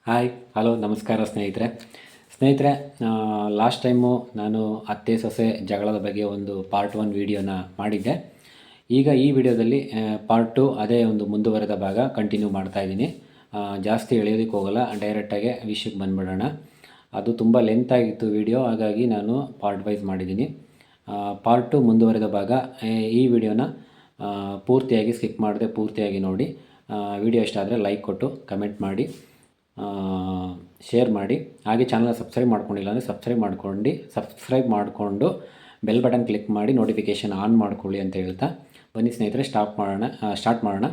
Hi hello ನಮಸ್ಕಾರ ಸ್ನೇಹಿತರೆ last time ನಾನು ಅತ್ತೆ ಸೊಸೆ ಜಗಳದ ಬಗ್ಗೆ ಒಂದು ಪಾರ್ಟ್ 1 ವೀಡಿಯೋನ ಮಾಡಿದ್ದೆ. ಈಗ ಈ ವಿಡಿಯೋದಲ್ಲಿ ಪಾರ್ಟ್ 2 ಅದೇ ಒಂದು ಮುಂದುವರೆದ ಭಾಗ ಕಂಟಿನ್ಯೂ ಮಾಡ್ತಾಯಿದ್ದೀನಿ. ಜಾಸ್ತಿ ಎಳೆಯೋದಕ್ಕೆ ಹೋಗಲ್ಲ, ಡೈರೆಕ್ಟಾಗೆ ವಿಷಯಕ್ಕೆ ಬಂದುಬಿಡೋಣ. ಅದು ತುಂಬ ಲೆಂತ್ ಆಗಿತ್ತು ವಿಡಿಯೋ, ಹಾಗಾಗಿ ನಾನು ಪಾರ್ಟ್ ವೈಸ್ ಮಾಡಿದ್ದೀನಿ. ಪಾರ್ಟ್ 2 ಮುಂದುವರೆದ ಭಾಗ. ಈ ವಿಡಿಯೋನ ಪೂರ್ತಿಯಾಗಿ ಸ್ಕಿಪ್ ಮಾಡದೆ ಪೂರ್ತಿಯಾಗಿ ನೋಡಿ. ವಿಡಿಯೋ ಇಷ್ಟ ಆದರೆ ಲೈಕ್ ಕೊಟ್ಟು ಕಮೆಂಟ್ ಮಾಡಿ, ಶೇರ್ ಮಾಡಿ. ಹಾಗೆ ಚಾನಲ್ನ ಸಬ್ಸ್ಕ್ರೈಬ್ ಮಾಡ್ಕೊಂಡಿಲ್ಲ ಅಂದರೆ ಸಬ್ಸ್ಕ್ರೈಬ್ ಮಾಡಿಕೊಂಡು ಬೆಲ್ ಬಟನ್ ಕ್ಲಿಕ್ ಮಾಡಿ ನೋಟಿಫಿಕೇಷನ್ ಆನ್ ಮಾಡ್ಕೊಳ್ಳಿ ಅಂತ ಹೇಳ್ತಾ ಬನ್ನಿ ಸ್ನೇಹಿತರೆ ಸ್ಟಾರ್ಟ್ ಮಾಡೋಣ.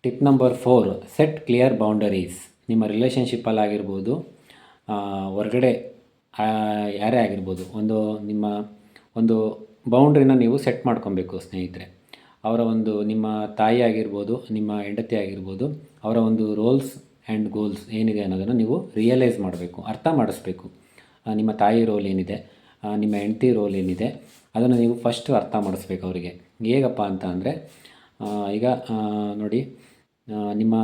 Tip number 4, set clear boundaries. ನಿಮ್ಮ ರಿಲೇಷನ್ಶಿಪ್ಪಲ್ಲಾಗಿರ್ಬೋದು, ಹೊರಗಡೆ ಯಾರೇ ಆಗಿರ್ಬೋದು, ನಿಮ್ಮ ಒಂದು ಬೌಂಡ್ರಿನ ನೀವು ಸೆಟ್ ಮಾಡ್ಕೊಬೇಕು ಸ್ನೇಹಿತರೆ. ನಿಮ್ಮ ತಾಯಿ ಆಗಿರ್ಬೋದು, ನಿಮ್ಮ ಹೆಂಡತಿ ಆಗಿರ್ಬೋದು, ಅವರ ಒಂದು ರೋಲ್ಸ್ ಆ್ಯಂಡ್ ಗೋಲ್ಸ್ ಏನಿದೆ ಅನ್ನೋದನ್ನು ನೀವು ರಿಯಲೈಸ್ ಮಾಡಬೇಕು, ಅರ್ಥ ಮಾಡಿಸ್ಬೇಕು. ನಿಮ್ಮ ತಾಯಿ ರೋಲ್ ಏನಿದೆ, ನಿಮ್ಮ ಹೆಂಡತಿ ರೋಲ್ ಏನಿದೆ, ಅದನ್ನು ನೀವು ಫಸ್ಟು ಅರ್ಥ ಮಾಡಿಸ್ಬೇಕು ಅವರಿಗೆ. ಹೇಗಪ್ಪ ಅಂತ ಅಂದರೆ, ಈಗ ನೋಡಿ, ನಿಮ್ಮ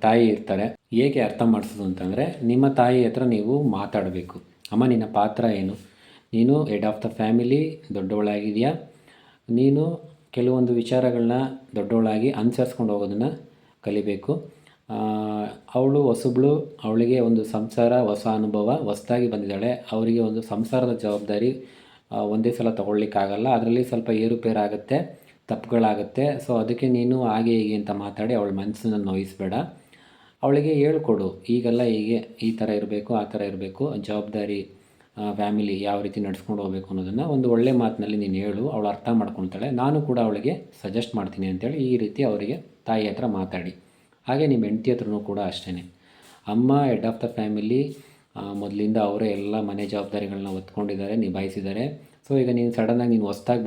ತಾಯಿ ಇರ್ತಾರೆ. ಹೇಗೆ ಅರ್ಥ ಮಾಡಿಸೋದು ಅಂತಂದರೆ, ನಿಮ್ಮ ತಾಯಿ ಹತ್ರ ನೀವು ಮಾತಾಡಬೇಕು. ಅಮ್ಮ, ನಿನ್ನ ಪಾತ್ರ ಏನು? ನೀನು ಹೆಡ್ ಆಫ್ ದ ಫ್ಯಾಮಿಲಿ, ದೊಡ್ಡವಳಾಗಿದೆಯಾ? ನೀನು ಕೆಲವೊಂದು ವಿಚಾರಗಳನ್ನ ದೊಡ್ಡವಳಾಗಿ ಅನುಸರಿಸ್ಕೊಂಡು ಹೋಗೋದನ್ನು ಕಲಿಬೇಕು. ಅವಳು ಹೊಸಬ್ಳು, ಅವಳಿಗೆ ಒಂದು ಸಂಸಾರ, ಹೊಸ ಅನುಭವ, ಹೊಸದಾಗಿ ಬಂದಿದ್ದಾಳೆ. ಅವರಿಗೆ ಒಂದು ಸಂಸಾರದ ಜವಾಬ್ದಾರಿ ಒಂದೇ ಸಲ ತೊಗೊಳ್ಲಿಕ್ಕಾಗಲ್ಲ. ಅದರಲ್ಲಿ ಸ್ವಲ್ಪ ಏರುಪೇರಾಗುತ್ತೆ, ತಪ್ಪುಗಳಾಗುತ್ತೆ. ಸೊ ಅದಕ್ಕೆ ನೀನು ಹಾಗೆ ಹೀಗೆ ಅಂತ ಮಾತಾಡಿ ಅವಳ ಮನಸ್ಸನ್ನು ನೋಯಿಸಬೇಡ. ಅವಳಿಗೆ ಹೇಳ್ಕೊಡು, ಈಗೆಲ್ಲ ಹೀಗೆ ಈ ಥರ ಇರಬೇಕು, ಆ ಥರ ಇರಬೇಕು, ಜವಾಬ್ದಾರಿ, ಫ್ಯಾಮಿಲಿ ಯಾವ ರೀತಿ ನಡ್ಸ್ಕೊಂಡು ಹೋಗಬೇಕು ಅನ್ನೋದನ್ನು ಒಂದು ಒಳ್ಳೆ ಮಾತಿನಲ್ಲಿ ನೀನು ಹೇಳು. ಅವಳು ಅರ್ಥ ಮಾಡ್ಕೊತಾಳೆ. ನಾನು ಕೂಡ ಅವಳಿಗೆ ಸಜೆಸ್ಟ್ ಮಾಡ್ತೀನಿ ಅಂತೇಳಿ ಈ ರೀತಿ ಅವರಿಗೆ ತಾಯಿ ಹತ್ರ ಮಾತಾಡಿ. ಹಾಗೆ ನಿಮ್ಮ ಹೆಂಡತಿ ಹತ್ರನೂ ಕೂಡ ಅಷ್ಟೇ. ಅಮ್ಮ ಹೆಡ್ ಆಫ್ ದ ಫ್ಯಾಮಿಲಿ, ಮೊದಲಿಂದ ಅವರೇ ಎಲ್ಲ ಮನೆ ಜವಾಬ್ದಾರಿಗಳನ್ನ ಹೊತ್ಕೊಂಡಿದ್ದಾರೆ, ನಿಭಾಯಿಸಿದ್ದಾರೆ. ಸೊ ಈಗ ನೀನು ಸಡನ್ನಾಗಿ ನೀನು ಹೊಸ್ದಾಗಿ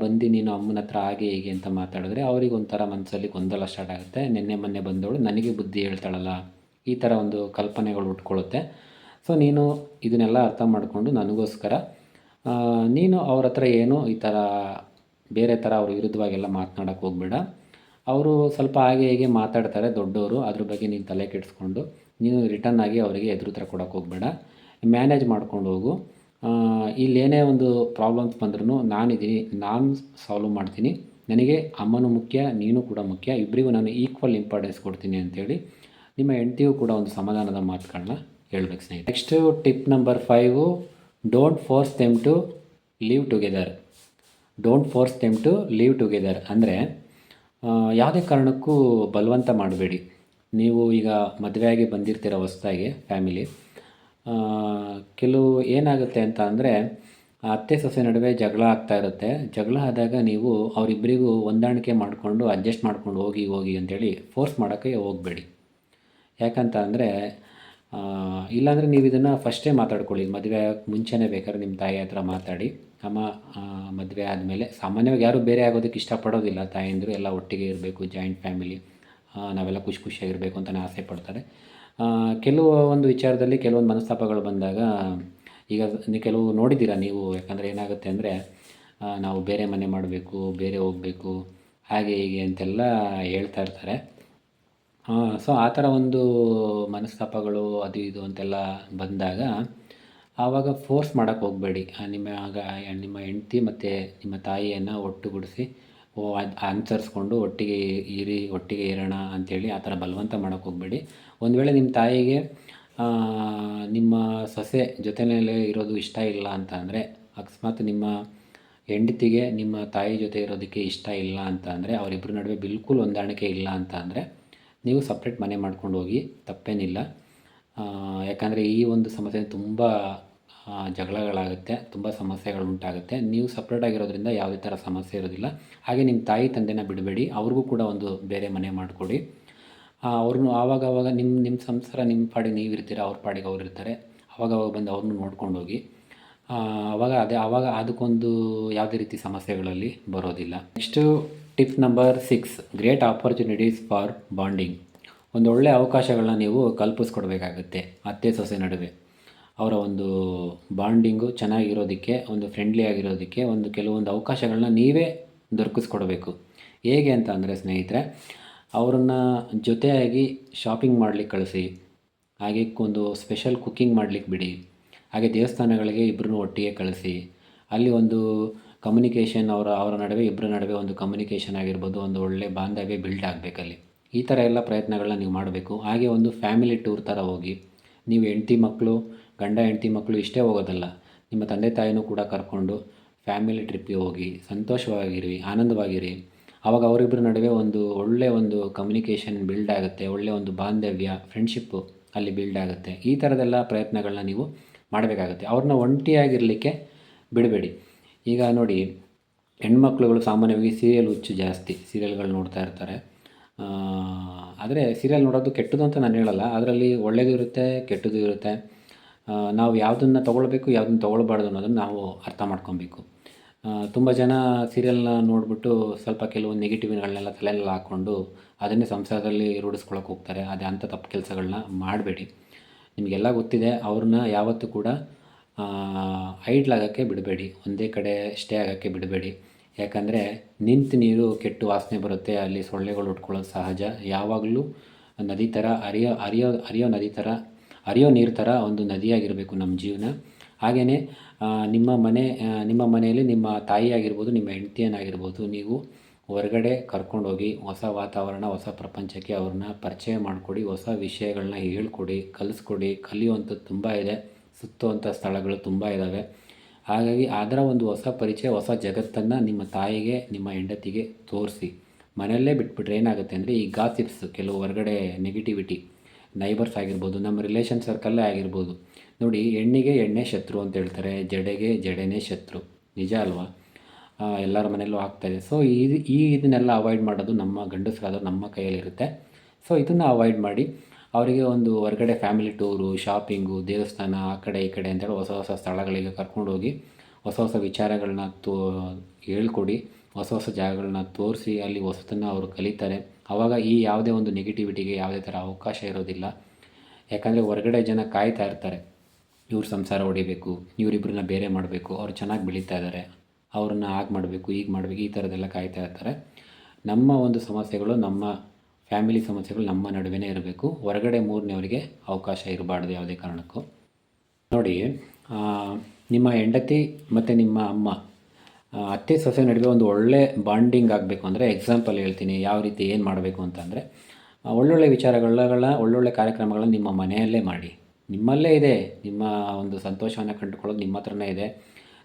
ಬಂದು ನೀನು ಅಮ್ಮನ ಹತ್ರ ಹಾಗೆ ಹೀಗೆ ಅಂತ ಮಾತಾಡಿದ್ರೆ ಅವ್ರಿಗೆ ಒಂಥರ ಮನಸ್ಸಲ್ಲಿ ಗೊಂದಲ ಸ್ಟಾರ್ಟ್ ಆಗುತ್ತೆ. ಮೊನ್ನೆ ಬಂದವಳು ನನಗೆ ಬುದ್ಧಿ ಹೇಳ್ತಾಳಲ್ಲ, ಈ ಥರ ಒಂದು ಕಲ್ಪನೆಗಳು ಉಟ್ಕೊಳ್ಳುತ್ತೆ. ಸೊ ನೀನು ಇದನ್ನೆಲ್ಲ ಅರ್ಥ ಮಾಡಿಕೊಂಡು ನನಗೋಸ್ಕರ ನೀನು ಅವ್ರ ಹತ್ರ ಏನು ಈ ಥರ ಬೇರೆ ಥರ ಅವ್ರ ವಿರುದ್ಧವಾಗೆಲ್ಲ ಮಾತನಾಡೋಕ್ಕೆ ಹೋಗಬೇಡ. ಅವರು ಸ್ವಲ್ಪ ಹಾಗೆ ಹೀಗೆ ಮಾತಾಡ್ತಾರೆ ದೊಡ್ಡವರು, ಅದ್ರ ಬಗ್ಗೆ ನೀನು ತಲೆ ಕೆಡಿಸ್ಕೊಂಡು ನೀನು ರಿಟರ್ನ್ ಆಗಿ ಅವರಿಗೆ ಎದುರುತ್ತರ ಕೊಡೋಕ್ಕೆ ಹೋಗಬೇಡ. ಮ್ಯಾನೇಜ್ ಮಾಡ್ಕೊಂಡು ಹೋಗು. ಇಲ್ಲೇನೇ ಒಂದು ಪ್ರಾಬ್ಲಮ್ಸ್ ಬಂದ್ರೂ ನಾನಿದ್ದೀನಿ, ನಾನು ಸಾಲ್ವ್ ಮಾಡ್ತೀನಿ. ನನಗೆ ಅಮ್ಮನೂ ಮುಖ್ಯ, ನೀನು ಕೂಡ ಮುಖ್ಯ, ಇಬ್ಬರಿಗೂ ನಾನು ಈಕ್ವಲ್ ಇಂಪಾರ್ಟೆನ್ಸ್ ಕೊಡ್ತೀನಿ ಅಂಥೇಳಿ ನಿಮ್ಮ ಹೆಂಡತಿಯೂ ಕೂಡ ಒಂದು ಸಮಾಧಾನದ ಮಾತುಗಳನ್ನ ಹೇಳ್ಬೇಕು ಸ್ನೇಹಿತರೆ. Next tip number 5, don't force them to leave together. ಅಂದರೆ ಯಾವುದೇ ಕಾರಣಕ್ಕೂ ಬಲವಂತ ಮಾಡಬೇಡಿ. ನೀವು ಈಗ ಮದುವೆಯಾಗಿ ಬಂದಿರ್ತೀರ ಹೊಸದಾಗಿ ಫ್ಯಾಮಿಲಿ. ಕೆಲವು ಏನಾಗುತ್ತೆ ಅಂತ ಅಂದರೆ, ಅತ್ತೆ ಸೊಸೆ ನಡುವೆ ಜಗಳ ಆಗ್ತಾ ಇರುತ್ತೆ. ಜಗಳ ಆದಾಗ ನೀವು ಅವರಿಬ್ಬರಿಗೂ ಹೊಂದಾಣಿಕೆ ಮಾಡಿಕೊಂಡು ಅಡ್ಜಸ್ಟ್ ಮಾಡ್ಕೊಂಡು ಹೋಗಿ ಅಂತೇಳಿ ಫೋರ್ಸ್ ಮಾಡೋಕ್ಕೆ ಹೋಗಬೇಡಿ. ಯಾಕಂತ ಅಂದರೆ, ಇಲ್ಲಾಂದರೆ ನೀವು ಇದನ್ನು ಫಸ್ಟೇ ಮಾತಾಡ್ಕೊಳ್ಳಿ. ಮದುವೆ ಮುಂಚೆನೇ ಬೇಕಾದ್ರೆ ನಿಮ್ಮ ತಾಯಿ ಹತ್ರ ಮಾತಾಡಿ, ಅಮ್ಮ, ಮದುವೆ ಆದಮೇಲೆ ಸಾಮಾನ್ಯವಾಗಿ ಯಾರೂ ಬೇರೆ ಆಗೋದಕ್ಕೆ ಇಷ್ಟಪಡೋದಿಲ್ಲ. ತಾಯಂದಿರು ಎಲ್ಲ ಒಟ್ಟಿಗೆ ಇರಬೇಕು, ಜಾಯಿಂಟ್ ಫ್ಯಾಮಿಲಿ, ನಾವೆಲ್ಲ ಖುಷಿಯಾಗಿರಬೇಕು ಅಂತಲೇ ಆಸೆ ಪಡ್ತಾರೆ. ಕೆಲವು ಒಂದು ವಿಚಾರದಲ್ಲಿ ಕೆಲವೊಂದು ಮನಸ್ತಾಪಗಳು ಬಂದಾಗ, ಈಗ ಕೆಲವು ನೋಡಿದ್ದೀರಾ ನೀವು. ಯಾಕಂದರೆ ಏನಾಗುತ್ತೆ ಅಂದರೆ, ನಾವು ಬೇರೆ ಮನೆ ಮಾಡಬೇಕು, ಬೇರೆ ಹೋಗಬೇಕು, ಹಾಗೆ ಹೀಗೆ ಅಂತೆಲ್ಲ ಹೇಳ್ತಾ ಇರ್ತಾರೆ. ಸೊ ಆ ಥರ ಒಂದು ಮನಸ್ತಾಪಗಳು ಅದು ಇದು ಅಂತೆಲ್ಲ ಬಂದಾಗ ಆವಾಗ ಫೋರ್ಸ್ ಮಾಡೋಕ್ಕೆ ಹೋಗಬೇಡಿ. ನಿಮ್ಮ ಹೆಂಡತಿ ಮತ್ತು ನಿಮ್ಮ ತಾಯಿಯನ್ನು ಒಟ್ಟುಗೂಡಿಸಿ ಅನುಸರಿಸ್ಕೊಂಡು ಒಟ್ಟಿಗೆ ಇರೋಣ ಅಂಥೇಳಿ ಆ ಥರ ಬಲವಂತ ಮಾಡೋಕ್ಕೆ ಹೋಗಬೇಡಿ. ಒಂದು ವೇಳೆ ನಿಮ್ಮ ತಾಯಿಗೆ ನಿಮ್ಮ ಸೊಸೆ ಜೊತೆಯಲ್ಲೇ ಇರೋದು ಇಷ್ಟ ಇಲ್ಲ ಅಂತ ಅಂದರೆ, ಅಕಸ್ಮಾತ್ ನಿಮ್ಮ ಹೆಂಡತಿಗೆ ನಿಮ್ಮ ತಾಯಿ ಜೊತೆ ಇರೋದಕ್ಕೆ ಇಷ್ಟ ಇಲ್ಲ ಅಂತ ಅಂದರೆ, ಅವರಿಬ್ಬರ ನಡುವೆ ಬಿಲ್ಕುಲ್ ಹೊಂದಾಣಿಕೆ ಇಲ್ಲ ಅಂತ ಅಂದರೆ, ನೀವು ಸಪ್ರೇಟ್ ಮನೆ ಮಾಡ್ಕೊಂಡು ಹೋಗಿ, ತಪ್ಪೇನಿಲ್ಲ. ಯಾಕಂದರೆ ಈ ಒಂದು ಸಮಸ್ಯೆ ತುಂಬ ಜಗಳಗಳಾಗುತ್ತೆ, ತುಂಬ ಸಮಸ್ಯೆಗಳು ಉಂಟಾಗುತ್ತೆ. ನೀವು ಸಪ್ರೇಟಾಗಿರೋದ್ರಿಂದ ಯಾವುದೇ ಥರ ಸಮಸ್ಯೆ ಇರೋದಿಲ್ಲ. ಹಾಗೆ ನಿಮ್ಮ ತಾಯಿ ತಂದೆನ ಬಿಡಬೇಡಿ, ಅವ್ರಿಗೂ ಕೂಡ ಒಂದು ಬೇರೆ ಮನೆ ಮಾಡಿಕೊಡಿ. ಅವ್ರನ್ನೂ ಆವಾಗವಾಗ ನಿಮ್ಮ ಸಂಸಾರ ನಿಮ್ಮ ಪಾಡಿಗೆ ನೀವು ಇರ್ತೀರ, ಅವ್ರ ಪಾಡಿಗೆ ಅವ್ರು ಇರ್ತಾರೆ. ಆವಾಗವಾಗ ಬಂದು ಅವ್ರನ್ನೂ ನೋಡ್ಕೊಂಡು ಹೋಗಿ. ಆವಾಗ ಅದಕ್ಕೊಂದು ಯಾವುದೇ ರೀತಿ ಸಮಸ್ಯೆಗಳಲ್ಲಿ ಬರೋದಿಲ್ಲ. Next tip number 6, great opportunities for bonding. ಒಂದು ಒಳ್ಳೆಯ ಅವಕಾಶಗಳನ್ನ ನೀವು ಕಲ್ಪಿಸ್ಕೊಡ್ಬೇಕಾಗತ್ತೆ ಅತ್ತೆ ಸೊಸೆ ನಡುವೆ. ಅವರ ಒಂದು ಬಾಂಡಿಂಗು ಚೆನ್ನಾಗಿರೋದಕ್ಕೆ, ಒಂದು ಫ್ರೆಂಡ್ಲಿ ಆಗಿರೋದಕ್ಕೆ ಕೆಲವೊಂದು ಅವಕಾಶಗಳನ್ನ ನೀವೇ ದೊರಕಿಸ್ಕೊಡ್ಬೇಕು. ಹೇಗೆ ಅಂತ ಅಂದರೆ ಸ್ನೇಹಿತರೆ, ಅವರನ್ನು ಜೊತೆಯಾಗಿ ಶಾಪಿಂಗ್ ಮಾಡಲಿಕ್ಕೆ ಕಳಿಸಿ. ಹಾಗೆ ಒಂದು ಸ್ಪೆಷಲ್ ಕುಕ್ಕಿಂಗ್ ಮಾಡಲಿಕ್ಕೆ ಬಿಡಿ. ಹಾಗೆ ದೇವಸ್ಥಾನಗಳಿಗೆ ಇಬ್ಬರನ್ನೂ ಒಟ್ಟಿಗೆ ಕಳಿಸಿ. ಅಲ್ಲಿ ಒಂದು ಕಮ್ಯುನಿಕೇಷನ್ ಅವರ ನಡುವೆ ಇಬ್ಬರ ನಡುವೆ ಒಂದು ಕಮ್ಯುನಿಕೇಷನ್ ಆಗಿರ್ಬೋದು, ಒಂದು ಒಳ್ಳೆ ಬಾಂಧವ್ಯ ಬಿಲ್ಡ್ ಆಗಬೇಕಲ್ಲಿ. ಈ ಥರ ಎಲ್ಲ ಪ್ರಯತ್ನಗಳನ್ನ ನೀವು ಮಾಡಬೇಕು. ಹಾಗೆ ಒಂದು ಫ್ಯಾಮಿಲಿ ಟೂರ್ ಥರ ಹೋಗಿ, ನೀವು ಹೆಂಡ್ತಿ ಮಕ್ಕಳು, ಗಂಡ ಹೆಂಡ್ತಿ ಮಕ್ಕಳು ಇಷ್ಟೇ ಹೋಗೋದಲ್ಲ, ನಿಮ್ಮ ತಂದೆ ತಾಯಿನೂ ಕೂಡ ಕರ್ಕೊಂಡು ಫ್ಯಾಮಿಲಿ ಟ್ರಿಪ್ಪಿಗೆ ಹೋಗಿ ಸಂತೋಷವಾಗಿರಿ, ಆನಂದವಾಗಿರಿ. ಆವಾಗ ಅವರಿಬ್ಬರ ನಡುವೆ ಒಂದು ಒಳ್ಳೆಯ ಒಂದು ಕಮ್ಯುನಿಕೇಷನ್ ಬಿಲ್ಡ್ ಆಗುತ್ತೆ, ಒಳ್ಳೆಯ ಒಂದು ಬಾಂಧವ್ಯ, ಫ್ರೆಂಡ್ಶಿಪ್ಪು ಅಲ್ಲಿ ಬಿಲ್ಡ್ ಆಗುತ್ತೆ. ಈ ಥರದ್ದೆಲ್ಲ ಪ್ರಯತ್ನಗಳನ್ನ ನೀವು ಮಾಡಬೇಕಾಗುತ್ತೆ. ಅವ್ರನ್ನ ಒಂಟಿಯಾಗಿರಲಿಕ್ಕೆ ಬಿಡಬೇಡಿ. ಈಗ ನೋಡಿ, ಹೆಣ್ಮಕ್ಳುಗಳು ಸಾಮಾನ್ಯವಾಗಿ ಸೀರಿಯಲ್ ಹುಚ್ಚು ಜಾಸ್ತಿ, ಸೀರಿಯಲ್ಗಳು ನೋಡ್ತಾ ಇರ್ತಾರೆ. ಆದರೆ ಸೀರಿಯಲ್ ನೋಡೋದು ಕೆಟ್ಟದ್ದು ಅಂತ ನಾನು ಹೇಳಲ್ಲ, ಅದರಲ್ಲಿ ಒಳ್ಳೆಯದು ಇರುತ್ತೆ, ಕೆಟ್ಟದ್ದು ಇರುತ್ತೆ. ನಾವು ಯಾವುದನ್ನು ತೊಗೊಳ್ಬೇಕು, ಯಾವುದನ್ನು ತೊಗೊಳ್ಬಾರ್ದು ಅನ್ನೋದನ್ನು ನಾವು ಅರ್ಥ ಮಾಡ್ಕೊಬೇಕು. ತುಂಬ ಜನ ಸೀರಿಯಲ್ನ ನೋಡಿಬಿಟ್ಟು ಸ್ವಲ್ಪ ಕೆಲವೊಂದು ನೆಗೆಟಿವ್ಗಳನ್ನೆಲ್ಲ ತಲೆಯಲ್ಲಿ ಹಾಕ್ಕೊಂಡು ಅದನ್ನೇ ಸಂಸಾರದಲ್ಲಿ ರೂಢಿಸ್ಕೊಳಕ್ಕೆ ಹೋಗ್ತಾರೆ. ಅದೇ ಅಂಥ ತಪ್ಪು ಕೆಲಸಗಳನ್ನ ಮಾಡಬೇಡಿ. ನಿಮಗೆಲ್ಲ ಗೊತ್ತಿದೆ, ಅವ್ರನ್ನ ಯಾವತ್ತೂ ಕೂಡ ಐಡ್ಲಾಗೋಕ್ಕೆ ಬಿಡಬೇಡಿ, ಒಂದೇ ಕಡೆ ಸ್ಟೇ ಆಗೋಕ್ಕೆ ಬಿಡಬೇಡಿ. ಯಾಕಂದರೆ ನಿಂತು ನೀರು ಕೆಟ್ಟು ವಾಸನೆ ಬರುತ್ತೆ, ಅಲ್ಲಿ ಸೊಳ್ಳೆಗಳು ಉಟ್ಕೊಳ್ಳೋದು ಸಹಜ. ಯಾವಾಗಲೂ ನದಿ ಥರ ಹರಿಯೋ ನೀರು ಥರ ಒಂದು ನದಿಯಾಗಿರಬೇಕು ನಮ್ಮ ಜೀವನ. ಹಾಗೆಯೇ ನಿಮ್ಮ ಮನೆಯಲ್ಲಿ ನಿಮ್ಮ ತಾಯಿ ಆಗಿರ್ಬೋದು, ನಿಮ್ಮ ಹೆಂಡತಿಯನ್ನಾಗಿರ್ಬೋದು, ನೀವು ಹೊರಗಡೆ ಕರ್ಕೊಂಡೋಗಿ ಹೊಸ ವಾತಾವರಣ, ಹೊಸ ಪ್ರಪಂಚಕ್ಕೆ ಅವ್ರನ್ನ ಪರಿಚಯ ಮಾಡಿಕೊಡಿ, ಹೊಸ ವಿಷಯಗಳನ್ನ ಹೇಳ್ಕೊಡಿ, ಕಲಿಸ್ಕೊಡಿ. ಕಲಿಯುವಂಥದ್ದು ತುಂಬ ಇದೆ, ಸುತ್ತುವಂಥ ಸ್ಥಳಗಳು ತುಂಬ ಇದ್ದಾವೆ. ಹಾಗಾಗಿ ಅದರ ಒಂದು ಹೊಸ ಪರಿಚಯ, ಹೊಸ ಜಗತ್ತನ್ನು ನಿಮ್ಮ ತಾಯಿಗೆ, ನಿಮ್ಮ ಹೆಂಡತಿಗೆ ತೋರಿಸಿ. ಮನೆಯಲ್ಲೇ ಬಿಟ್ಬಿಟ್ರೆ ಏನಾಗುತ್ತೆ ಅಂದರೆ, ಈ ಗಾಸಿಪ್ಸ್, ಕೆಲವು ಹೊರಗಡೆ ನೆಗೆಟಿವಿಟಿ, ನೈಬರ್ಸ್ ಆಗಿರ್ಬೋದು, ನಮ್ಮ ರಿಲೇಷನ್ ಸರ್ಕಲ್ಲೇ ಆಗಿರ್ಬೋದು. ನೋಡಿ, ಹೆಣ್ಣಿಗೆ ಎಣ್ಣೆ ಶತ್ರು ಅಂತ ಹೇಳ್ತಾರೆ, ಜಡೆಗೆ ಜಡೆನೇ ಶತ್ರು. ನಿಜ ಅಲ್ವಾ? ಎಲ್ಲರ ಮನೆಯಲ್ಲೂ ಆಗ್ತಾಯಿದೆ. ಸೊ ಇದನ್ನೆಲ್ಲ ಅವಾಯ್ಡ್ ಮಾಡೋದು ನಮ್ಮ ಗಂಡಸರಾದ ನಮ್ಮ ಕೈಯಲ್ಲಿರುತ್ತೆ. ಸೊ ಇದನ್ನು ಅವಾಯ್ಡ್ ಮಾಡಿ ಅವರಿಗೆ ಒಂದು ಹೊರಗಡೆ ಫ್ಯಾಮಿಲಿ ಟೂರು, ಶಾಪಿಂಗು, ದೇವಸ್ಥಾನ, ಆ ಕಡೆ ಈ ಕಡೆ ಅಂತೇಳಿ ಹೊಸ ಹೊಸ ಸ್ಥಳಗಳಿಗೆ ಕರ್ಕೊಂಡೋಗಿ ಹೊಸ ಹೊಸ ವಿಚಾರಗಳನ್ನ ಹೇಳ್ಕೊಡಿ, ಹೊಸ ಹೊಸ ಜಾಗಗಳನ್ನ ತೋರಿಸಿ, ಅಲ್ಲಿ ಹೊಸತನ್ನು ಅವರು ಕಲಿತಾರೆ. ಆವಾಗ ಈ ಯಾವುದೇ ಒಂದು ನೆಗೆಟಿವಿಟಿಗೆ ಯಾವುದೇ ಥರ ಅವಕಾಶ ಇರೋದಿಲ್ಲ. ಯಾಕಂದರೆ ಹೊರಗಡೆ ಜನ ಕಾಯ್ತಾ ಇರ್ತಾರೆ, ಇವ್ರ ಸಂಸಾರ ಹೊಡಿಬೇಕು, ಇವರಿಬ್ಬರನ್ನ ಬೇರೆ ಮಾಡಬೇಕು, ಅವ್ರು ಚೆನ್ನಾಗಿ ಬೆಳೀತಾ ಇದ್ದಾರೆ, ಅವ್ರನ್ನ ಹಾಗೆ ಮಾಡಬೇಕು, ಹೀಗೆ ಮಾಡಬೇಕು, ಈ ಥರದ್ದೆಲ್ಲ ಕಾಯ್ತಾ ಇರ್ತಾರೆ. ನಮ್ಮ ಒಂದು ಸಮಸ್ಯೆಗಳು, ನಮ್ಮ ಫ್ಯಾಮಿಲಿ ಸಮಸ್ಯೆಗಳು ನಮ್ಮ ನಡುವೆ ಇರಬೇಕು. ಹೊರಗಡೆ ಮೂರನೇವರಿಗೆ ಅವಕಾಶ ಇರಬಾರ್ದು ಯಾವುದೇ ಕಾರಣಕ್ಕೂ. ನೋಡಿ, ನಿಮ್ಮ ಹೆಂಡತಿ ಮತ್ತು ನಿಮ್ಮ ಅಮ್ಮ, ಅತ್ತೆ ಸೊಸೆ ನಡುವೆ ಒಂದು ಒಳ್ಳೆ ಬಾಂಡಿಂಗ್ ಆಗಬೇಕು ಅಂದರೆ, ಎಕ್ಸಾಂಪಲ್ ಹೇಳ್ತೀನಿ ಯಾವ ರೀತಿ ಏನು ಮಾಡಬೇಕು ಅಂತಂದರೆ, ಒಳ್ಳೊಳ್ಳೆ ಒಳ್ಳೊಳ್ಳೆ ಕಾರ್ಯಕ್ರಮಗಳನ್ನ ನಿಮ್ಮ ಮನೆಯಲ್ಲೇ ಮಾಡಿ. ನಿಮ್ಮಲ್ಲೇ ಇದೆ, ನಿಮ್ಮ ಒಂದು ಸಂತೋಷವನ್ನು ಕಂಡುಕೊಳ್ಳೋದು ನಿಮ್ಮ ಹತ್ರನೇ ಇದೆ.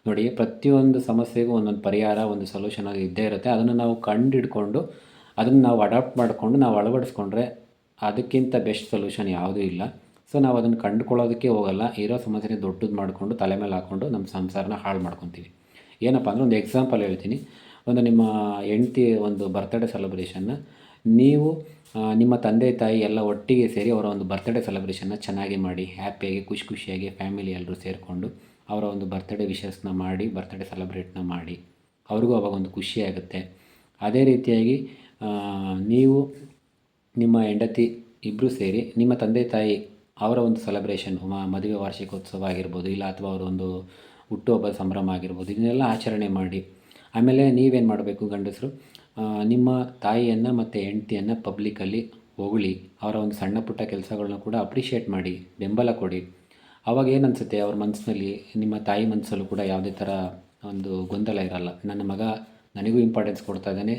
ನೋಡಿ, ಪ್ರತಿಯೊಂದು ಸಮಸ್ಯೆಗೂ ಒಂದೊಂದು ಪರಿಹಾರ, ಒಂದು ಸೊಲ್ಯೂಷನ್ ಅದು ಇದ್ದೇ ಇರುತ್ತೆ. ಅದನ್ನು ನಾವು ಕಂಡುಹಿಡ್ಕೊಂಡು ಅದನ್ನು ನಾವು ಅಡಾಪ್ಟ್ ಮಾಡಿಕೊಂಡು ನಾವು ಅಳವಡಿಸ್ಕೊಂಡ್ರೆ ಅದಕ್ಕಿಂತ ಬೆಸ್ಟ್ ಸೊಲ್ಯೂಷನ್ ಯಾವುದೂ ಇಲ್ಲ. ಸೊ ನಾವು ಅದನ್ನು ಕಂಡುಕೊಳ್ಳೋದಕ್ಕೆ ಹೋಗಲ್ಲ, ಇರೋ ಸಮಸ್ಯೆನೇ ದೊಡ್ಡದು ಮಾಡಿಕೊಂಡು ತಲೆ ಮೇಲೆ ಹಾಕ್ಕೊಂಡು ನಮ್ಮ ಸಂಸಾರನ ಹಾಳು ಮಾಡ್ಕೊತೀವಿ. ಏನಪ್ಪ ಅಂದರೆ, ಒಂದು ಎಕ್ಸಾಂಪಲ್ ಹೇಳ್ತೀನಿ. ಒಂದು ನಿಮ್ಮ ಹೆಂಡ್ತಿ ಒಂದು ಬರ್ತ್ಡೇ ಸೆಲೆಬ್ರೇಷನ್ನ ನೀವು ನಿಮ್ಮ ತಂದೆ ತಾಯಿ ಎಲ್ಲ ಒಟ್ಟಿಗೆ ಸೇರಿ ಅವರ ಒಂದು ಬರ್ತ್ಡೇ ಸೆಲೆಬ್ರೇಷನ್ನ ಚೆನ್ನಾಗಿ ಮಾಡಿ, ಹ್ಯಾಪಿಯಾಗಿ, ಖುಷಿಯಾಗಿ ಫ್ಯಾಮಿಲಿ ಎಲ್ಲರೂ ಸೇರಿಕೊಂಡು ಅವರ ಒಂದು ಬರ್ತ್ಡೇ ವಿಶಸ್ನ ಮಾಡಿ, ಬರ್ತ್ಡೇ ಸೆಲೆಬ್ರೇಟ್ನ ಮಾಡಿ, ಅವ್ರಿಗೂ ಅವಾಗ ಒಂದು ಖುಷಿಯಾಗುತ್ತೆ. ಅದೇ ರೀತಿಯಾಗಿ ನೀವು ನಿಮ್ಮ ಹೆಂಡತಿ ಇಬ್ಬರೂ ಸೇರಿ ನಿಮ್ಮ ತಂದೆ ತಾಯಿ ಅವರ ಒಂದು ಸೆಲೆಬ್ರೇಷನ್, ಮದುವೆ ವಾರ್ಷಿಕೋತ್ಸವ ಆಗಿರ್ಬೋದು, ಇಲ್ಲ ಅಥವಾ ಅವರ ಒಂದು ಹುಟ್ಟುಹಬ್ಬದ ಸಂಭ್ರಮ ಆಗಿರ್ಬೋದು, ಇದನ್ನೆಲ್ಲ ಆಚರಣೆ ಮಾಡಿ. ಆಮೇಲೆ ನೀವೇನು ಮಾಡಬೇಕು, ಗಂಡಸರು ನಿಮ್ಮ ತಾಯಿಯನ್ನು ಮತ್ತು ಹೆಂಡತಿಯನ್ನು ಪಬ್ಲಿಕಲ್ಲಿ ಹೊಗಳಿ, ಅವರ ಒಂದು ಸಣ್ಣ ಪುಟ್ಟ ಕೆಲಸಗಳನ್ನ ಕೂಡ ಅಪ್ರಿಷಿಯೇಟ್ ಮಾಡಿ, ಬೆಂಬಲ ಕೊಡಿ. ಆವಾಗ ಏನು ಅನಿಸುತ್ತೆ, ಅವ್ರ ಮನಸ್ಸಿನಲ್ಲಿ, ನಿಮ್ಮ ತಾಯಿ ಮನಸ್ಸಲ್ಲೂ ಕೂಡ ಯಾವುದೇ ಥರ ಒಂದು ಗೊಂದಲ ಇರಲ್ಲ. ನನ್ನ ಮಗ ನನಗೂ ಇಂಪಾರ್ಟೆನ್ಸ್ ಕೊಡ್ತಾ ಇದ್ದಾನೆ,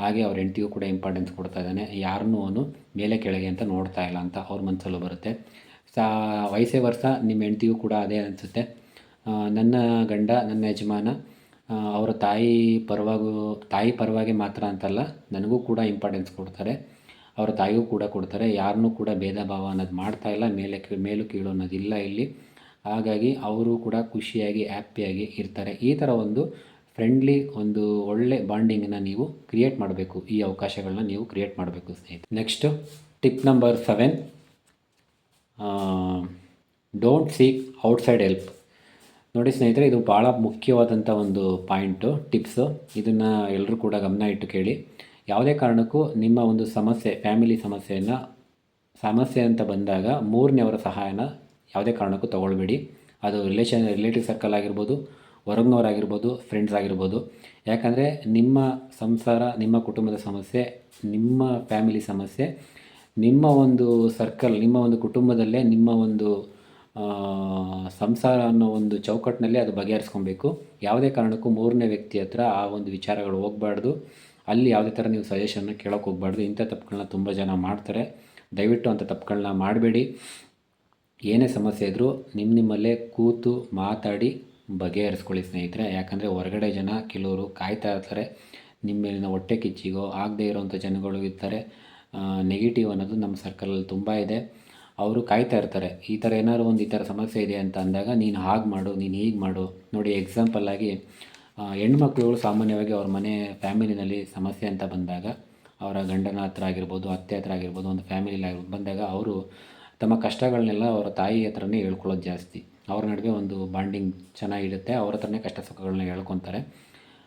ಹಾಗೆ ಅವ್ರ ಹೆಂಡ್ತಿಗೂ ಕೂಡ ಇಂಪಾರ್ಟೆನ್ಸ್ ಕೊಡ್ತಾ ಇದ್ದಾನೆ, ಯಾರನ್ನೂ ಅವನು ಮೇಲೆ ಕೆಳಗೆ ಅಂತ ನೋಡ್ತಾ ಇಲ್ಲ ಅಂತ ಅವ್ರ ಮನಸ್ಸಲ್ಲೂ ಬರುತ್ತೆ. ವಯಸ್ಸೇ ವರ್ಷ ನಿಮ್ಮ ಹೆಂಡ್ತಿಗೂ ಕೂಡ ಅದೇ ಅನಿಸುತ್ತೆ, ನನ್ನ ಗಂಡ, ನನ್ನ ಯಜಮಾನ ಅವರ ತಾಯಿ ಪರವಾಗಿ ಮಾತ್ರ ಅಂತಲ್ಲ, ನನಗೂ ಕೂಡ ಇಂಪಾರ್ಟೆನ್ಸ್ ಕೊಡ್ತಾರೆ, ಅವರ ತಾಯಿಗೂ ಕೂಡ ಕೊಡ್ತಾರೆ, ಯಾರನ್ನೂ ಕೂಡ ಭೇದ ಭಾವ ಅನ್ನೋದು ಮಾಡ್ತಾಯಿಲ್ಲ, ಮೇಲು ಕೀಳು ಅನ್ನೋದಿಲ್ಲ ಇಲ್ಲಿ. ಹಾಗಾಗಿ ಅವರು ಕೂಡ ಖುಷಿಯಾಗಿ, ಹ್ಯಾಪಿಯಾಗಿ ಇರ್ತಾರೆ. ಈ ಥರ ಒಂದು ಫ್ರೆಂಡ್ಲಿ, ಒಂದು ಒಳ್ಳೆ ಬಾಂಡಿಂಗನ್ನು ನೀವು ಕ್ರಿಯೇಟ್ ಮಾಡಬೇಕು. ಈ ಅವಕಾಶಗಳನ್ನ ನೀವು ಕ್ರಿಯೇಟ್ ಮಾಡಬೇಕು ಸ್ನೇಹಿತರೆ. Next tip number 7, don't seek outside help. ನೋಡಿ ಸ್ನೇಹಿತರೆ, ಇದು ಭಾಳ ಮುಖ್ಯವಾದಂಥ ಒಂದು ಪಾಯಿಂಟು, ಟಿಪ್ಸು. ಇದನ್ನು ಎಲ್ಲರೂ ಕೂಡ ಗಮನ ಇಟ್ಟು ಕೇಳಿ. ಯಾವುದೇ ಕಾರಣಕ್ಕೂ ನಿಮ್ಮ ಒಂದು ಫ್ಯಾಮಿಲಿ ಸಮಸ್ಯೆ ಅಂತ ಬಂದಾಗ ಮೂರನೇವರ ಸಹಾಯನ ಯಾವುದೇ ಕಾರಣಕ್ಕೂ ತೊಗೊಳ್ಬೇಡಿ. ಅದು ರಿಲೇಟಿವ್ ಸರ್ಕಲ್ ಆಗಿರ್ಬೋದು, ಹೊರಗಿನವರಾಗಿರ್ಬೋದು, ಫ್ರೆಂಡ್ಸ್ ಆಗಿರ್ಬೋದು. ಯಾಕಂದರೆ ನಿಮ್ಮ ಸಂಸಾರ, ನಿಮ್ಮ ಕುಟುಂಬದ ಸಮಸ್ಯೆ, ನಿಮ್ಮ ಫ್ಯಾಮಿಲಿ ಸಮಸ್ಯೆ ನಿಮ್ಮ ಒಂದು ಸರ್ಕಲ್, ನಿಮ್ಮ ಒಂದು ಕುಟುಂಬದಲ್ಲೇ ನಿಮ್ಮ ಒಂದು ಸಂಸಾರ ಅನ್ನೋ ಒಂದು ಚೌಕಟ್ಟಿನಲ್ಲಿ ಅದು ಬಗೆಹರಿಸ್ಕೊಬೇಕು. ಯಾವುದೇ ಕಾರಣಕ್ಕೂ ಮೂರನೇ ವ್ಯಕ್ತಿ ಹತ್ರ ಆ ಒಂದು ವಿಚಾರಗಳು ಹೋಗಬಾರ್ದು. ಅಲ್ಲಿ ಯಾವುದೇ ಥರ ನೀವು ಸಜೆಷನ್ನ ಕೇಳೋಕ್ಕೆ ಹೋಗಬಾರ್ದು. ಇಂಥ ತಪ್ಪುಗಳನ್ನ ತುಂಬ ಜನ ಮಾಡ್ತಾರೆ. ದಯವಿಟ್ಟು ಅಂಥ ತಪ್ಪುಗಳನ್ನ ಮಾಡಬೇಡಿ. ಏನೇ ಸಮಸ್ಯೆ ಇದ್ದರೂ ನಿಮ್ಮಲ್ಲೇ ಕೂತು ಮಾತಾಡಿ ಬಗೆಹರಿಸ್ಕೊಳ್ಳಿ ಸ್ನೇಹಿತರೆ. ಯಾಕಂದರೆ ಹೊರಗಡೆ ಜನ ಕೆಲವರು ಕಾಯ್ತಾ ಇರ್ತಾರೆ. ನಿಮ್ಮ ಮೇಲಿನ ಹೊಟ್ಟೆ ಕಿಚ್ಚಿಗೋ ಆಗದೇ ಇರೋವಂಥ ಜನಗಳು ಇರ್ತಾರೆ. ನೆಗೆಟಿವ್ ಅನ್ನೋದು ನಮ್ಮ ಸರ್ಕಲಲ್ಲಿ ತುಂಬ ಇದೆ. ಅವರು ಕಾಯ್ತಾ ಇರ್ತಾರೆ. ಈ ಥರ ಏನಾದ್ರು ಒಂದು ಈ ಥರ ಸಮಸ್ಯೆ ಇದೆ ಅಂತ ಅಂದಾಗ ನೀನು ಹಾಗೆ ಮಾಡು, ನೀನು ಹೀಗೆ ಮಾಡು. ನೋಡಿ ಎಕ್ಸಾಂಪಲ್ಲಾಗಿ ಹೆಣ್ಮಕ್ಳುಗಳು ಸಾಮಾನ್ಯವಾಗಿ ಅವ್ರ ಮನೆ ಫ್ಯಾಮಿಲಿನಲ್ಲಿ ಸಮಸ್ಯೆ ಅಂತ ಬಂದಾಗ, ಅವರ ಗಂಡನ ಹತ್ರ ಆಗಿರ್ಬೋದು, ಅತ್ತೆ ಹತ್ರ ಆಗಿರ್ಬೋದು, ಒಂದು ಫ್ಯಾಮಿಲಿಲಿ ಆಗಿರ್ಬೋದು ಬಂದಾಗ ಅವರು ತಮ್ಮ ಕಷ್ಟಗಳನ್ನೆಲ್ಲ ಅವರ ತಾಯಿ ಹತ್ರನೇ ಹೇಳ್ಕೊಳ್ಳೋದು ಜಾಸ್ತಿ. ಅವ್ರ ನಡುವೆ ಒಂದು ಬಾಂಡಿಂಗ್ ಚೆನ್ನಾಗಿರುತ್ತೆ. ಅವ್ರ ಹತ್ರನೇ ಕಷ್ಟ ಸುಖಗಳನ್ನ ಹೇಳ್ಕೊತಾರೆ.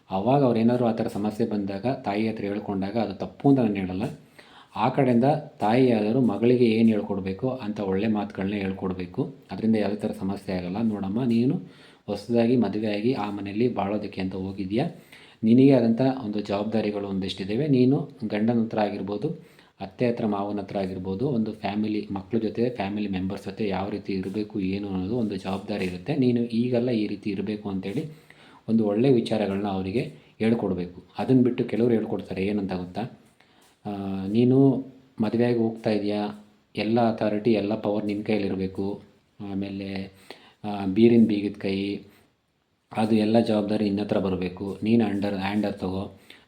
ಆವಾಗ ಅವ್ರು ಏನಾದರೂ ಆ ಥರ ಸಮಸ್ಯೆ ಬಂದಾಗ ತಾಯಿ ಹತ್ರ ಹೇಳ್ಕೊಂಡಾಗ ಅದು ತಪ್ಪು ಅಂತ ನಾನು ಹೇಳಲ್ಲ. ಆ ಕಡೆಯಿಂದ ತಾಯಿಯಾದರೂ ಮಗಳಿಗೆ ಏನು ಹೇಳ್ಕೊಡ್ಬೇಕು ಅಂತ ಒಳ್ಳೆ ಮಾತುಗಳನ್ನ ಹೇಳ್ಕೊಡ್ಬೇಕು. ಅದರಿಂದ ಯಾವುದೇ ಥರ ಸಮಸ್ಯೆ ಆಗೋಲ್ಲ. ನೋಡಮ್ಮ, ನೀನು ಹೊಸದಾಗಿ ಮದುವೆಯಾಗಿ ಆ ಮನೆಯಲ್ಲಿ ಬಾಳೋದಕ್ಕೆ ಅಂತ ಹೋಗಿದ್ಯಾ. ನಿನಗೆ ಆದಂಥ ಒಂದು ಜವಾಬ್ದಾರಿಗಳು ಒಂದಿಷ್ಟಿದ್ದಾವೆ. ನೀನು ಗಂಡನ ಹತ್ರ ಆಗಿರ್ಬೋದು, ಅತ್ತೆ ಹತ್ರ, ಮಾವನ ಹತ್ರ ಆಗಿರ್ಬೋದು, ಒಂದು ಫ್ಯಾಮಿಲಿ ಮಕ್ಕಳ ಜೊತೆ, ಫ್ಯಾಮಿಲಿ ಮೆಂಬರ್ಸ್ ಜೊತೆ ಯಾವ ರೀತಿ ಇರಬೇಕು ಏನು ಅನ್ನೋದು ಒಂದು ಜವಾಬ್ದಾರಿ ಇರುತ್ತೆ. ನೀನು ಈಗೆಲ್ಲ ಈ ರೀತಿ ಇರಬೇಕು ಅಂತೇಳಿ ಒಂದು ಒಳ್ಳೆಯ ವಿಚಾರಗಳನ್ನ ಅವರಿಗೆ ಹೇಳ್ಕೊಡ್ಬೇಕು. ಅದನ್ನು ಬಿಟ್ಟು ಕೆಲವರು ಹೇಳ್ಕೊಡ್ತಾರೆ ಏನಂತ ಗೊತ್ತಾ, ನೀನು ಮದುವೆಯಾಗಿ ಹೋಗ್ತಾ ಇದೆಯಾ, ಎಲ್ಲ ಅಥಾರಿಟಿ, ಎಲ್ಲ ಪವರ್ ನಿನ್ನ ಕೈಯಲ್ಲಿರಬೇಕು. ಆಮೇಲೆ ಬೀರಿನ ಬೀಗದ ಕೈ, ಅದು ಎಲ್ಲ ಜವಾಬ್ದಾರಿ ನಿನ್ನ ಹತ್ರ ಬರಬೇಕು. ನೀನು ಹ್ಯಾಂಡರ್ ತಗೋ.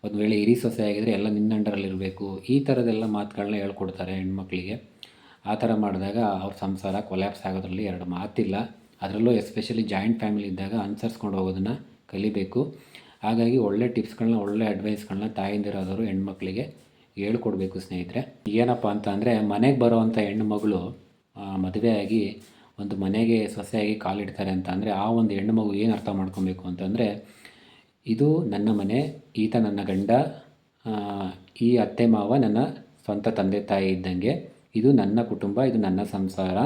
ಒಂದು ವೇಳೆ ಹಿರಿ ಸೊಸೆ ಆಗಿದರೆ ಎಲ್ಲ ನಿನ್ನ ಅಂಡರಲ್ಲಿರಬೇಕು. ಈ ಥರದ್ದೆಲ್ಲ ಮಾತುಗಳನ್ನ ಹೇಳ್ಕೊಡ್ತಾರೆ ಹೆಣ್ಮಕ್ಳಿಗೆ. ಆ ಥರ ಮಾಡಿದಾಗ ಅವ್ರ ಸಂಸಾರ ಕೊಲ್ಯಾಪ್ಸ್ ಆಗೋದ್ರಲ್ಲಿ ಎರಡು ಮಾತಿಲ್ಲ. ಅದರಲ್ಲೂ ಎಸ್ಪೆಷಲಿ ಜಾಯಿಂಟ್ ಫ್ಯಾಮಿಲಿ ಇದ್ದಾಗ ಅನುಸರಿಸ್ಕೊಂಡು ಹೋಗೋದನ್ನು ಕಲಿಬೇಕು. ಹಾಗಾಗಿ ಒಳ್ಳೆ ಟಿಪ್ಸ್ಗಳನ್ನ, ಒಳ್ಳೆ ಅಡ್ವೈಸ್ಗಳನ್ನ ತಾಯಿಂದಿರೋದವರು ಹೆಣ್ಮಕ್ಳಿಗೆ ಹೇಳ್ಕೊಡ್ಬೇಕು ಸ್ನೇಹಿತರೆ. ಏನಪ್ಪ ಅಂತ ಅಂದರೆ, ಮನೆಗೆ ಬರೋವಂಥ ಹೆಣ್ಣು ಮಗಳು ಮದುವೆಯಾಗಿ ಒಂದು ಮನೆಗೆ ಸೊಸೆಯಾಗಿ ಕಾಲಿಡ್ತಾರೆ ಅಂತ ಅಂದರೆ, ಆ ಒಂದು ಹೆಣ್ಣು ಮಗು ಏನು ಅರ್ಥ ಮಾಡ್ಕೊಬೇಕು ಅಂತಂದರೆ, ಇದು ನನ್ನ ಮನೆ, ಈತ ನನ್ನ ಗಂಡ, ಈ ಅತ್ತೆ ಮಾವ ನನ್ನ ಸ್ವಂತ ತಂದೆ ತಾಯಿ ಇದ್ದಂಗೆ. ಇದು ನನ್ನ ಕುಟುಂಬ, ಇದು ನನ್ನ ಸಂಸಾರ.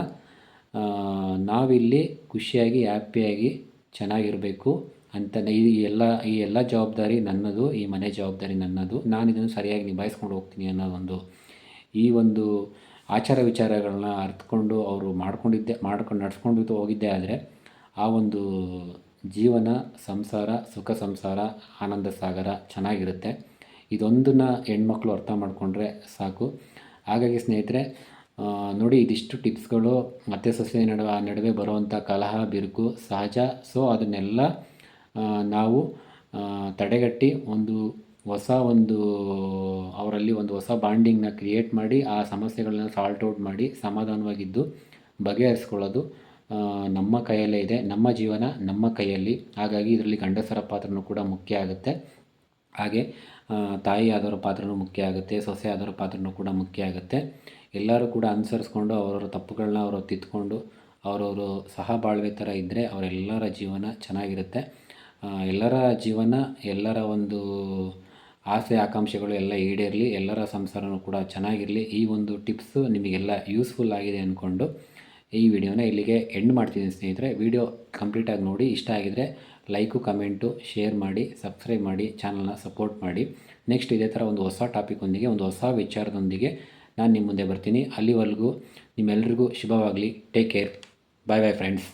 ನಾವಿಲ್ಲಿ ಖುಷಿಯಾಗಿ ಹ್ಯಾಪಿಯಾಗಿ ಚೆನ್ನಾಗಿರಬೇಕು ಅಂತ. ಈ ಎಲ್ಲ ಜವಾಬ್ದಾರಿ ನನ್ನದು, ಈ ಮನೆ ಜವಾಬ್ದಾರಿ ನನ್ನದು. ನಾನು ಇದನ್ನು ಸರಿಯಾಗಿ ನಿಭಾಯಿಸ್ಕೊಂಡು ಹೋಗ್ತೀನಿ ಅನ್ನೋ ಈ ಒಂದು ಆಚಾರ ವಿಚಾರಗಳನ್ನ ಅರ್ಥಕೊಂಡು ಅವರು ಮಾಡ್ಕೊಂಡು ನಡ್ಸ್ಕೊಂಡು ಹೋಗಿದ್ದೇ ಆದರೆ ಆ ಒಂದು ಜೀವನ, ಸಂಸಾರ, ಸುಖ ಸಂಸಾರ, ಆನಂದ ಸಾಗರ ಚೆನ್ನಾಗಿರುತ್ತೆ. ಇದೊಂದನ್ನು ಹೆಣ್ಮಕ್ಳು ಅರ್ಥ ಮಾಡಿಕೊಂಡ್ರೆ ಸಾಕು. ಹಾಗಾಗಿ ಸ್ನೇಹಿತರೆ, ನೋಡಿ, ಇದಿಷ್ಟು ಟಿಪ್ಸ್ಗಳು ಅತ್ತೆ ಸೊಸೆ ನಡುವೆ ಬರುವಂಥ ಕಲಹ, ಬಿರುಕು ಸಹಜ. ಸೊ ಅದನ್ನೆಲ್ಲ ನಾವು ತಡೆಗಟ್ಟಿ ಅವರಲ್ಲಿ ಒಂದು ಹೊಸ ಬಾಂಡಿಂಗ್ನ ಕ್ರಿಯೇಟ್ ಮಾಡಿ ಆ ಸಮಸ್ಯೆಗಳನ್ನ ಸಾಲ್ಟ್ ಔಟ್ ಮಾಡಿ ಸಮಾಧಾನವಾಗಿದ್ದು ಬಗೆಹರಿಸ್ಕೊಳ್ಳೋದು ನಮ್ಮ ಕೈಯಲ್ಲೇ ಇದೆ. ನಮ್ಮ ಜೀವನ ನಮ್ಮ ಕೈಯಲ್ಲಿ. ಹಾಗಾಗಿ ಇದರಲ್ಲಿ ಗಂಡಸರ ಪಾತ್ರನೂ ಕೂಡ ಮುಖ್ಯ ಆಗುತ್ತೆ. ಹಾಗೆ ತಾಯಿ ಆದವರ ಪಾತ್ರನೂ ಮುಖ್ಯ ಆಗುತ್ತೆ, ಸೊಸೆ ಆದವರ ಪಾತ್ರನೂ ಕೂಡ ಮುಖ್ಯ ಆಗುತ್ತೆ. ಎಲ್ಲರೂ ಕೂಡ ಅನುಸರಿಸ್ಕೊಂಡು ಅವರವರ ತಪ್ಪುಗಳನ್ನ ಅವರು ತಿದ್ದುಕೊಂಡು ಅವರವರು ಸಹಬಾಳ್ವೆ ಥರ ಇದ್ದರೆ ಅವರೆಲ್ಲರ ಜೀವನ ಚೆನ್ನಾಗಿರುತ್ತೆ. ಎಲ್ಲರ ಜೀವನ, ಎಲ್ಲರ ಒಂದು ಆಸೆ ಆಕಾಂಕ್ಷೆಗಳು ಎಲ್ಲ ಈಡೇರಲಿ, ಎಲ್ಲರ ಸಂಸಾರನೂ ಕೂಡ ಚೆನ್ನಾಗಿರಲಿ. ಈ ಒಂದು ಟಿಪ್ಸು ನಿಮಗೆಲ್ಲ ಯೂಸ್ಫುಲ್ ಆಗಿದೆ ಅಂದ್ಕೊಂಡು ಈ ವಿಡಿಯೋನ ಇಲ್ಲಿಗೆ ಎಂಡ್ ಮಾಡ್ತಿದ್ದೀನಿ ಸ್ನೇಹಿತರೆ. ವಿಡಿಯೋ ಕಂಪ್ಲೀಟಾಗಿ ನೋಡಿ, ಇಷ್ಟ ಆಗಿದರೆ ಲೈಕು, ಕಮೆಂಟು, ಶೇರ್ ಮಾಡಿ, ಸಬ್ಸ್ಕ್ರೈಬ್ ಮಾಡಿ, ಚಾನಲ್ನ ಸಪೋರ್ಟ್ ಮಾಡಿ. ನೆಕ್ಸ್ಟ್ ಇದೇ ಥರ ಒಂದು ಹೊಸ ಟಾಪಿಕ್ಕೊಂದಿಗೆ, ಒಂದು ಹೊಸ ವಿಚಾರದೊಂದಿಗೆ ನಾನು ನಿಮ್ಮ ಮುಂದೆ ಬರ್ತೀನಿ. ಅಲ್ಲಿವರೆಗೂ ನಿಮ್ಮೆಲ್ಲರಿಗೂ ಶುಭವಾಗಲಿ. Take care. Bye bye friends.